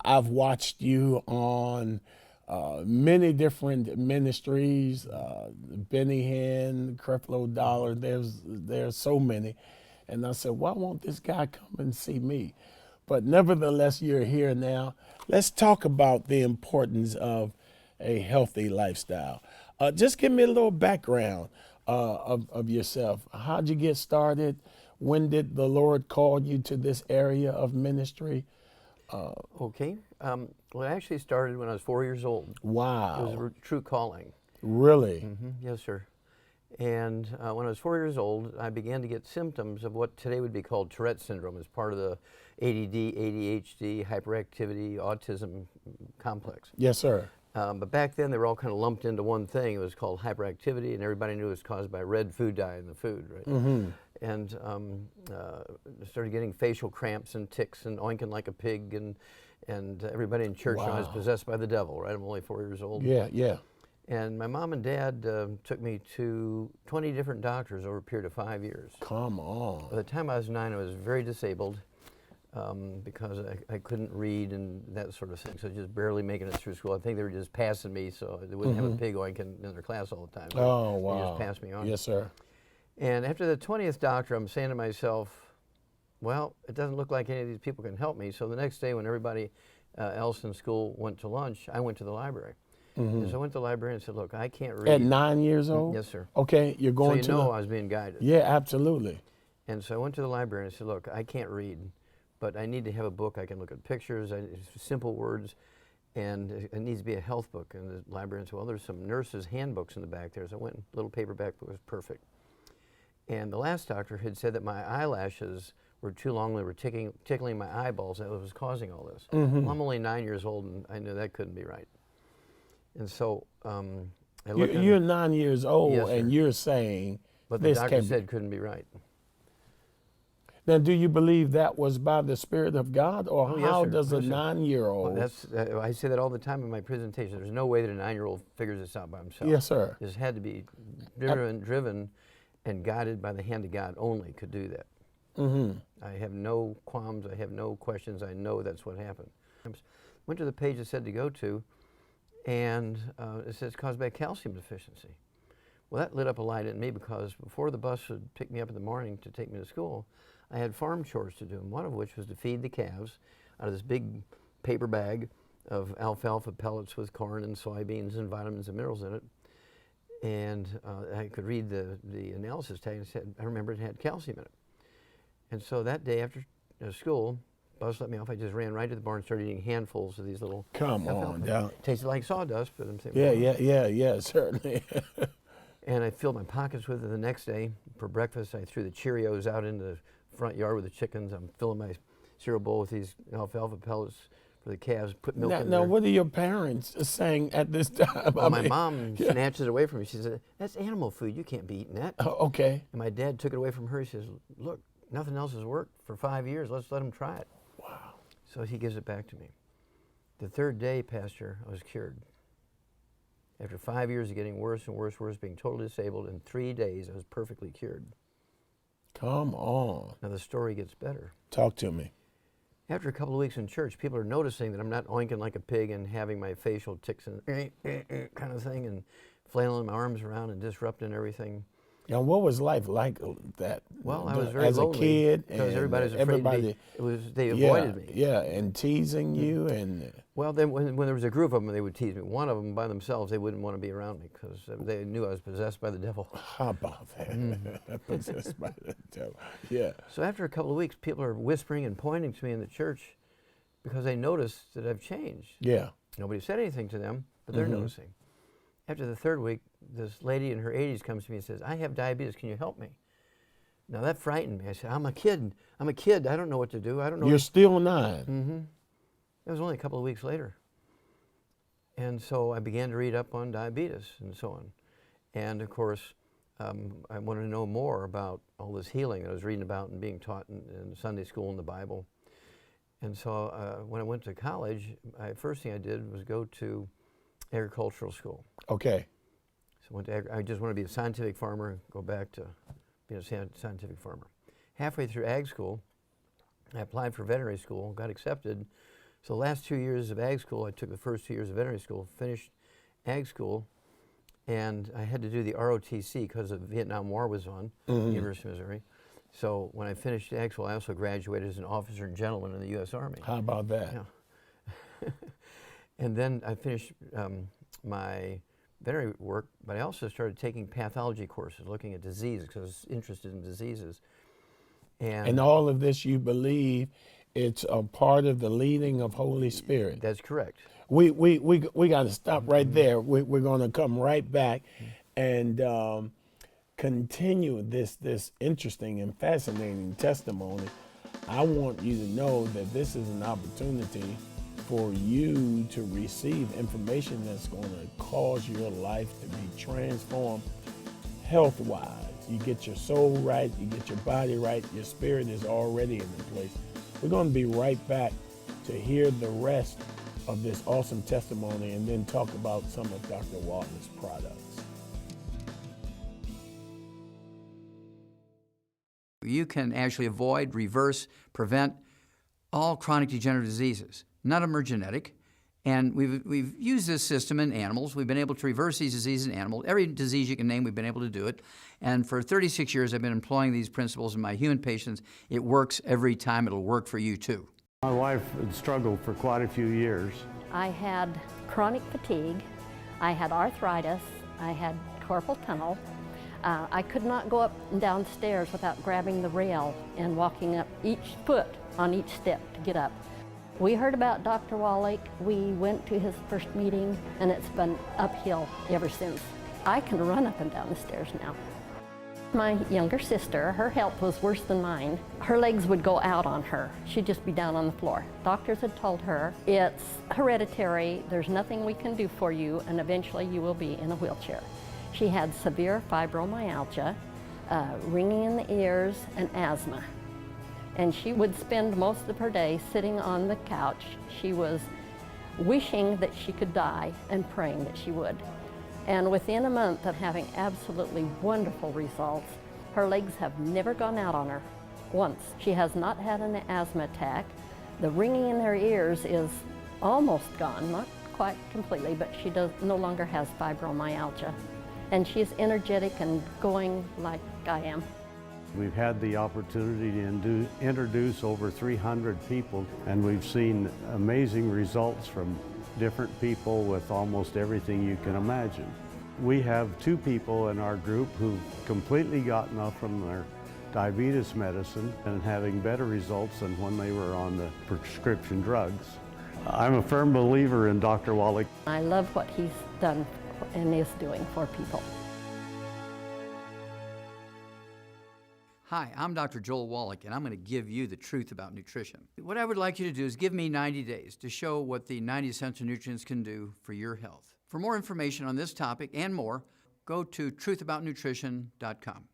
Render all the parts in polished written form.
I've watched you on many different ministries, Benny Hinn, Creflo Dollar. There's so many, and I said, why won't this guy come and see me? But nevertheless, you're here now. Let's talk about the importance of a healthy lifestyle. Just give me a little background of yourself. How'd you get started? When did the Lord call you to this area of ministry? Okay. Well, it actually started when I was 4 years old. It was Wow. a true calling. Really? Yes, sir. And when I was 4 years old, I began to get symptoms of what today would be called Tourette syndrome as part of the ADD, ADHD, hyperactivity, autism complex. Yes, sir. But back then, they were all kind of lumped into one thing. It was called hyperactivity, and everybody knew it was caused by red food dye in the food, right? And started getting facial cramps and tics and oinking like a pig, and everybody in church knew I was Wow. possessed by the devil, right? I'm only 4 years old. Yeah. And my mom and dad took me to 20 different doctors over a period of 5 years. Come on. By the time I was 9, I was very disabled because I couldn't read and that sort of thing, so just barely making it through school. I think they were just passing me so they wouldn't have a pig oinking in their class all the time. Oh, They wow. just passed me on. Yes, sir. And after the 20th doctor, I'm saying to myself, well, it doesn't look like any of these people can help me. So the next day when everybody else in school went to lunch, I went to the library. And so I went to the library and said, look, I can't read. At 9 years old? Yes, sir. Okay, you're So going you to know the... I was being guided. Yeah, absolutely. And so I went to the library and I said, look, I can't read, but I need to have a book I can look at pictures, simple words, and it needs to be a health book. And the librarian said, well, there's some nurses' handbooks in the back there. So I went, little paperback book was perfect. And the last doctor had said that my eyelashes were too long, they were tickling my eyeballs, that was causing all this. Well, I'm only 9 years old, and I knew that couldn't be right. And so I looked at You're it, 9 years old, Yes, sir. and you're saying but the this doctor can't be. said couldn't be right. Now, do you believe that was by the Spirit of God, or Oh, yes, how sir. does a Yes, sir. 9-year-old? Well, that's I say that all the time in my presentation. There's no way that a 9-year-old figures this out by himself. Yes, sir. This had to be driven and guided by the hand of God only could do that. I have no qualms. I have no questions. I know that's what happened. Went to the page it said to go to, and it says caused by calcium deficiency. Well, that lit up a light in me because before the bus would pick me up in the morning to take me to school, I had farm chores to do, one of which was to feed the calves out of this big paper bag of alfalfa pellets with corn and soybeans and vitamins and minerals in it. And I could read the analysis tag and said, I remember it had calcium in it. And so that day after school, bus let me off. I just ran right to the barn and started eating handfuls of these little Come alfalfa. on, down. Tasted like sawdust, but I'm saying, Yeah, certainly. And I filled my pockets with it the next day. For breakfast, I threw the Cheerios out into the front yard with the chickens. I'm filling my cereal bowl with these alfalfa pellets for the calves, put milk in Now, there. what are your parents saying at this time? Well, I my mean, mom snatches it away from me. She said, that's animal food. You can't be eating that. Okay. And my dad took it away from her. He says, look, nothing else has worked for 5 years. Let's let him try it. Wow. So he gives it back to me. The third day, Pastor, I was cured. After 5 years of getting worse and worse, being totally disabled, in 3 days, I was perfectly cured. Come on. Now the story gets better. Talk to me. After a couple of weeks in church, people are noticing that I'm not oinking like a pig and having my facial tics and kind of thing and flailing my arms around and disrupting everything. Now, what was life like that? Well, I was very as lonely a kid, because and everybody was afraid to be, they avoided me. Yeah, and teasing you, and Well, then when there was a group of them, they would tease me. One of them by themselves, they wouldn't want to be around me because they knew I was possessed by the devil. how about that? Possessed by the devil. Yeah. So after a couple of weeks, people are whispering and pointing to me in the church because they noticed that I've changed. Yeah. Nobody said anything to them, but they're noticing. After the third week, this lady in her 80s comes to me and says, I have diabetes, can you help me? Now that frightened me. I said, I'm a kid, I don't know what to do, I don't know. You're still 9. It was only a couple of weeks later. And so I began to read up on diabetes and so on. And of course, I wanted to know more about all this healing that I was reading about and being taught in Sunday school and the Bible. And so when I went to college, first thing I did was go to agricultural school. Okay. So I just want to be a scientific farmer and go back to being a scientific farmer. Halfway through ag school, I applied for veterinary school, got accepted, So the last 2 years of ag school, I took the first 2 years of veterinary school, finished ag school, and I had to do the ROTC because the Vietnam War was on, University of Missouri. So when I finished ag school, I also graduated as an officer and gentleman in the U.S. Army. How about that? Yeah. And then I finished my veterinary work, but I also started taking pathology courses, looking at diseases, because I was interested in diseases. And all of this, you believe it's a part of the leading of Holy Spirit. That's correct. We got to stop right there. We're going to come right back and continue this interesting and fascinating testimony. I want you to know that this is an opportunity for you to receive information that's going to cause your life to be transformed health-wise. You get your soul right, you get your body right, your spirit is already in the place. We're going to be right back to hear the rest of this awesome testimony and then talk about some of Dr. Walton's products. You can actually avoid, reverse, prevent all chronic degenerative diseases. None of them are genetic. And we've used this system in animals. We've been able to reverse these diseases in animals. Every disease you can name, we've been able to do it. And for 36 years, I've been employing these principles in my human patients. It works every time. It'll work for you, too. My wife had struggled for quite a few years. I had chronic fatigue, I had arthritis, I had carpal tunnel. I could not go up and down stairs without grabbing the rail and walking up each foot on each step to get up. We heard about Dr. Wallach, we went to his first meeting, and it's been uphill ever since. I can run up and down the stairs now. My younger sister, her health was worse than mine. Her legs would go out on her. She'd just be down on the floor. Doctors had told her, it's hereditary, there's nothing we can do for you, and eventually you will be in a wheelchair. She had severe fibromyalgia, ringing in the ears, and asthma. And she would spend most of her day sitting on the couch. She was wishing that she could die and praying that she would. And within a month of having absolutely wonderful results, her legs have never gone out on her once. She has not had an asthma attack. The ringing in her ears is almost gone, not quite completely, but she no longer has fibromyalgia. And she's energetic and going like I am. We've had the opportunity to introduce over 300 people, and we've seen amazing results from different people with almost everything you can imagine. We have 2 people in our group who've completely gotten off from their diabetes medicine and having better results than when they were on the prescription drugs. I'm a firm believer in Dr. Wallach. I love what he's done and is doing for people. Hi, I'm Dr. Joel Wallach, and I'm going to give you the truth about nutrition. What I would like you to do is give me 90 days to show what the 90 essential nutrients can do for your health. For more information on this topic and more, go to truthaboutnutrition.com.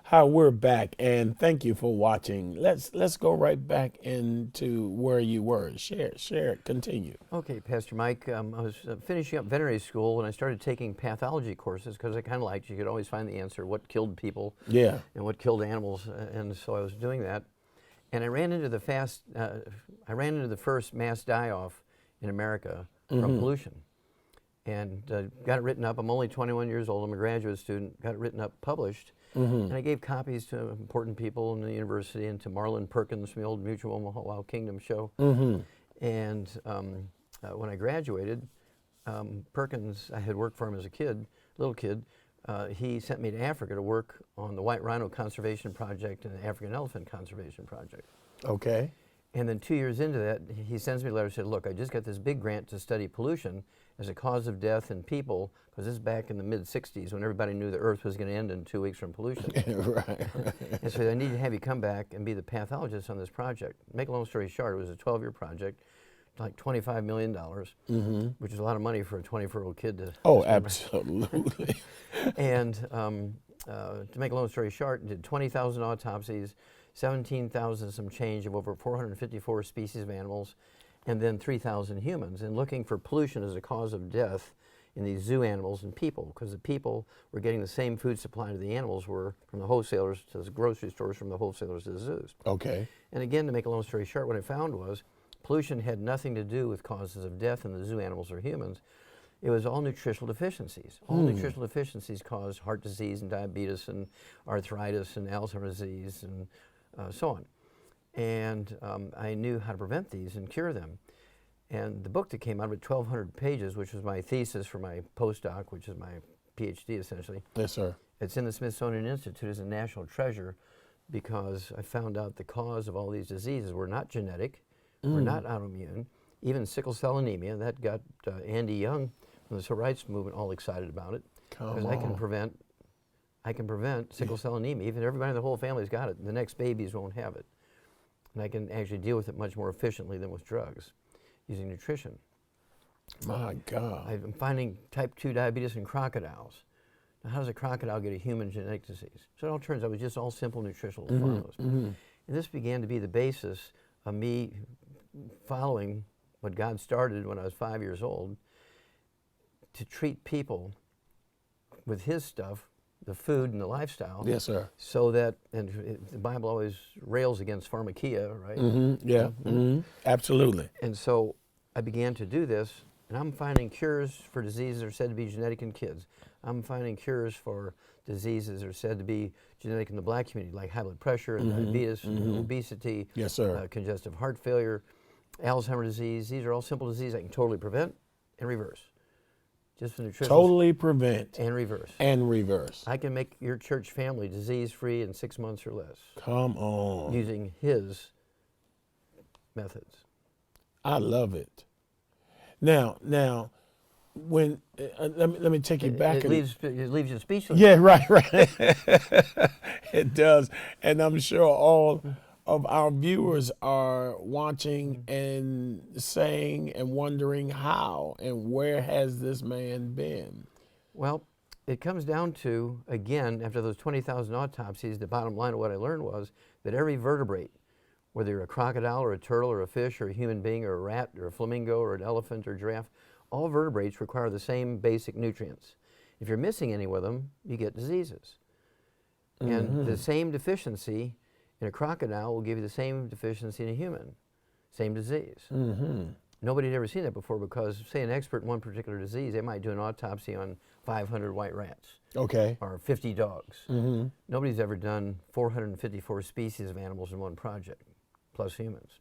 Hi, we're back, and thank you for watching. Let's go right back into where you were. Share, continue. Okay, Pastor Mike, I was finishing up veterinary school, and I started taking pathology courses because I kind of liked, you could always find the answer, what killed people Yeah. and what killed animals, and so I was doing that. And I ran into the first mass die-off in America from pollution, and got it written up. I'm only 21 years old. I'm a graduate student. Got it written up, published, and I gave copies to important people in the university and to Marlon Perkins from the old Mutual Wild Kingdom show. And when I graduated, Perkins, I had worked for him as a kid, little kid. He sent me to Africa to work on the White Rhino Conservation Project and the African Elephant Conservation Project. Okay. And then 2 years into that, he sends me a letter and said, look, I just got this big grant to study pollution as a cause of death in people, because this is back in the mid-'60s when everybody knew the Earth was going to end in 2 weeks from pollution. Right. And so I need to have you come back and be the pathologist on this project. Make a long story short, it was a 12-year project, like $25 million, which is a lot of money for a 24-year-old kid to... Oh, absolutely. And to make a long story short, did 20,000 autopsies, 17,000 some change of over 454 species of animals, and then 3,000 humans, and looking for pollution as a cause of death in these zoo animals and people, because the people were getting the same food supply to the animals were from the wholesalers to the grocery stores, from the wholesalers to the zoos. Okay. And again, to make a long story short, what I found was pollution had nothing to do with causes of death in the zoo animals or humans. It was all nutritional deficiencies. All nutritional deficiencies cause heart disease and diabetes and arthritis and Alzheimer's disease and so on. And I knew how to prevent these and cure them. And the book that came out of it, 1,200 pages, which was my thesis for my postdoc, which is my PhD essentially. Yes, sir. It's in the Smithsonian Institute as a national treasure because I found out the cause of all these diseases were not genetic, were not autoimmune. Even sickle cell anemia, that got Andy Young from the civil rights movement all excited about it. Because I can prevent sickle cell anemia. Even everybody in the whole family's got it. The next babies won't have it. And I can actually deal with it much more efficiently than with drugs, using nutrition. My God. I'm finding type 2 diabetes in crocodiles. Now, how does a crocodile get a human genetic disease? So it all turns out it was just all simple nutritional formulas. And this began to be the basis of me following what God started when I was 5 years old, to treat people with His stuff, the food and the lifestyle. Yes, sir. So that, and the Bible always rails against pharmakia, right? Yeah. Absolutely. And so I began to do this, and I'm finding cures for diseases that are said to be genetic in kids. I'm finding cures for diseases that are said to be genetic in the black community, like high blood pressure and diabetes, and obesity, Yes, sir. congestive heart failure, Alzheimer's disease. These are all simple diseases I can totally prevent and reverse. Just with nutrition. Totally prevent And reverse. and reverse. I can make your church family disease-free in 6 months or less Come on. using His methods. I love it. Now, when let me take you back. It leaves you speechless. Yeah, right. It does, and I'm sure all of our viewers are watching and saying and wondering how and where has this man been? Well, it comes down to, again, after those 20,000 autopsies, the bottom line of what I learned was that every vertebrate, whether you're a crocodile or a turtle or a fish or a human being or a rat or a flamingo or an elephant or a giraffe, all vertebrates require the same basic nutrients. If you're missing any of them, you get diseases. And the same deficiency in a crocodile will give you the same deficiency in a human, same disease. Nobody had ever seen that before because, say, an expert in one particular disease, they might do an autopsy on 500 white rats. Okay. Or 50 dogs. Nobody's ever done 454 species of animals in one project, plus humans.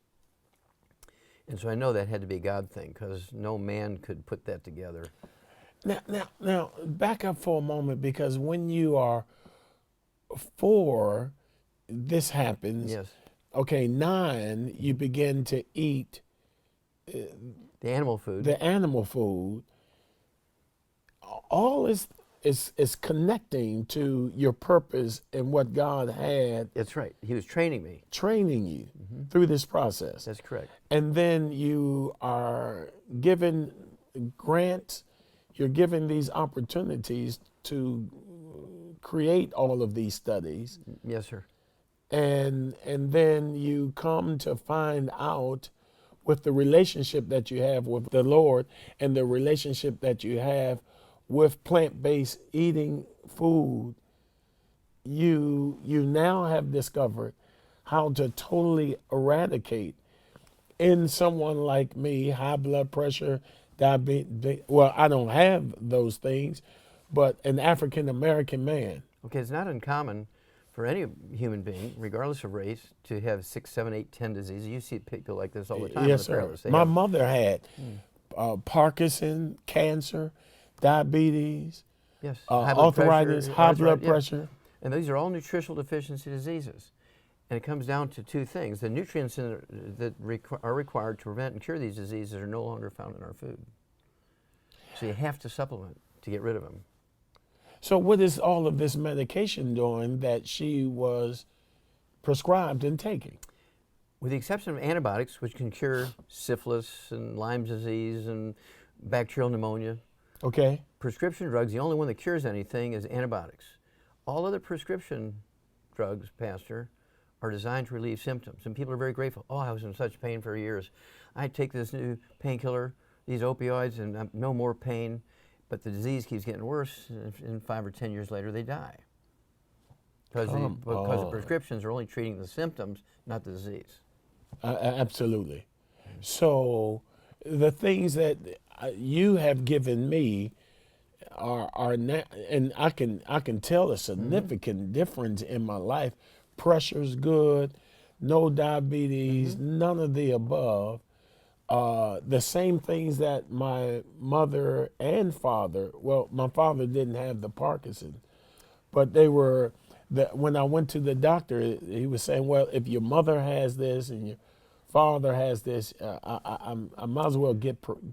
And so I know that had to be a God thing because no man could put that together. Now, back up for a moment, because when you are 4, this happens. Yes. Okay, 9, you begin to eat The animal food. the animal food. All is connecting to your purpose and what God had That's right. He was training me. training you through this process. That's correct. And then you are given grants, you're given these opportunities to create all of these studies. Yes, sir. And then you come to find out, with the relationship that you have with the Lord and the relationship that you have with plant-based eating food, you now have discovered how to totally eradicate in someone like me high blood pressure, diabetes. Well, I don't have those things, but an African American man. Okay, it's not uncommon for any human being, regardless of race, to have 6, 7, 8, 10 diseases. You see people like this all the time. Yes, sir. My mother had Parkinson, cancer, diabetes, yes, arthritis, high blood pressure. And these are all nutritional deficiency diseases. And it comes down to 2 things. The nutrients that are required to prevent and cure these diseases are no longer found in our food. So you have to supplement to get rid of them. So what is all of this medication doing that she was prescribed and taking? With the exception of antibiotics, which can cure syphilis and Lyme disease and bacterial pneumonia. Okay. Prescription drugs, the only one that cures anything is antibiotics. All other prescription drugs, Pastor, are designed to relieve symptoms. And people are very grateful. Oh, I was in such pain for years. I take this new painkiller, these opioids, and I'm no more pain. but the disease keeps getting worse, and 5 or 10 years later they die. Because the prescriptions are only treating the symptoms, not the disease. Absolutely. So the things that you have given me are not, and I can tell a significant difference in my life. Pressure's good, no diabetes, none of the above. The same things that my mother and father, well, my father didn't have the Parkinson, but they were, when I went to the doctor, he was saying, well, if your mother has this and your father has this, I might as well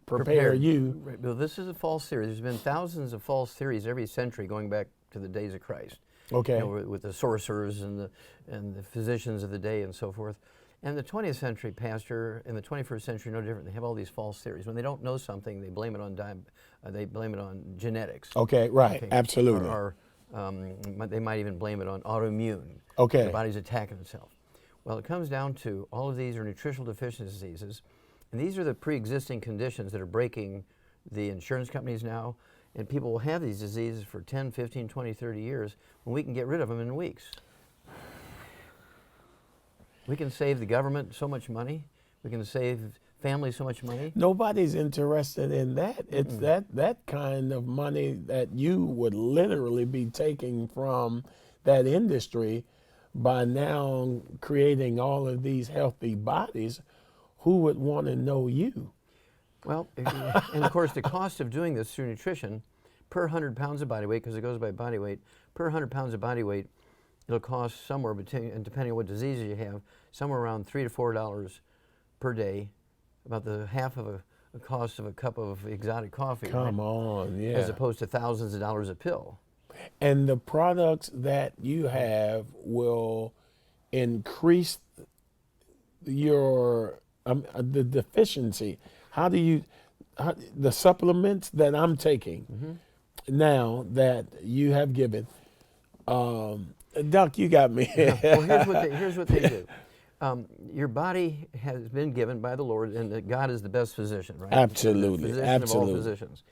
prepare you. Right. Well, this is a false theory. There's been thousands of false theories every century going back to the days of Christ. Okay. You know, with the sorcerers and the physicians of the day and so forth. And the 20th century pastor and the 21st century no different. They have all these false theories. When they don't know something, they blame it on genetics. Okay, right, Okay. absolutely. Or they might even blame it on autoimmune. Okay. The body's attacking itself. Well, it comes down to all of these are nutritional deficiency diseases, and these are the pre-existing conditions that are breaking the insurance companies now, and people will have these diseases for 10, 15, 20, 30 years when we can get rid of them in weeks. We can save the government so much money. We can save families so much money. Nobody's interested in that. It's that kind of money that you would literally be taking from that industry by now creating all of these healthy bodies. Who would want to know you? Well, and of course the cost of doing this through nutrition, per 100 pounds of body weight, because it goes by body weight, per 100 pounds of body weight, it'll cost somewhere between, and depending on what diseases you have, somewhere around $3 to $4 per day, about the half of a cost of a cup of exotic coffee. Come on, yeah. As opposed to thousands of dollars a pill. And the products that you have will increase your the deficiency. How do you the supplements that I'm taking now that you have given? Doc, you got me. Well, here's what they do. Your body has been given by the Lord, and that God is the best physician, right? Absolutely, The physician absolutely. of all physicians.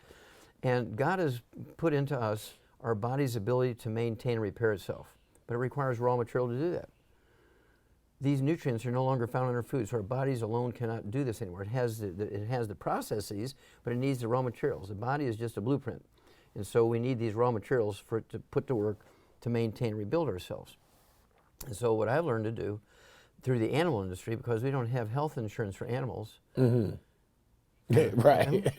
And God has put into us our body's ability to maintain and repair itself, but it requires raw material to do that. These nutrients are no longer found in our food, so our bodies alone cannot do this anymore. It has the processes, but it needs the raw materials. The body is just a blueprint, and so we need these raw materials for it to put to work to maintain and rebuild ourselves. And so what I've learned to do through the animal industry, because we don't have health insurance for animals, Right.